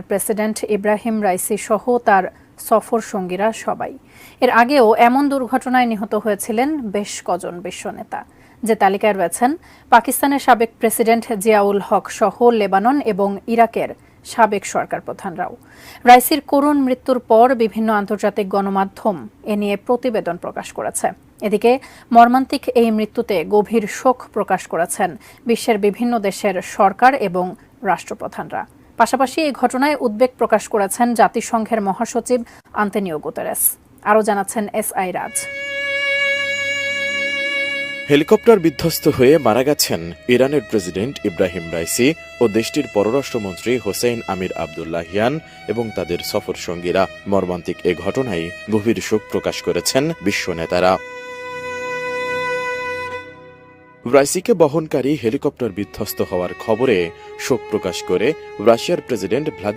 President Ebrahim Raisi সহ তার সফর সঙ্গীরা সবাই। এর আগেও এমন দুর্ঘটনায় নিহত হয়েছিলেন বেশ কজন বিশ্ব নেতা, যে তালিকায় রয়েছেন পাকিস্তানের সাবেক প্রেসিডেন্ট জিয়াউল হক সহ লেবানন এবং ইরাকের সাবেক সরকার প্রধানরাও। রাইসির করুণ মৃত্যুর পর বিভিন্ন আন্তর্জাতিক গণমাধ্যম এ নিয়ে প্রতিবেদন প্রকাশ করেছে। এদিকে মর্মান্তিক এই মৃত্যুতে গভীর শোক প্রকাশ করেছেন বিশ্বের বিভিন্ন দেশের সরকার এবং রাষ্ট্রপ্রধানরা। পাশাপাশি এই ঘটনায় উদ্বেগ প্রকাশ করেছেন জাতিসংঘের মহাসচিব আন্তোনিও গুতেরেস। আরও জানাচ্ছেন এসআই রাজ। হেলিকপ্টার বিধ্বস্ত হয়ে মারা গেছেন ইরানের প্রেসিডেন্ট ইব্রাহিম রাইসি ও দেশটির পররাষ্ট্রমন্ত্রী হোসেইন আমির আবদুল্লাহিয়ান এবং তাদের সফর সঙ্গীরা। মর্মান্তিক এ ঘটনায় গভীর শোক প্রকাশ করেছেন বিশ্ব নেতারা। রাইসিকে বহনকারী হেলিকপ্টার বিধ্বস্ত হওয়ার খবরে শোক প্রকাশ করে রাশিয়ার প্রেসিডেন্ট ভ্লাদিমির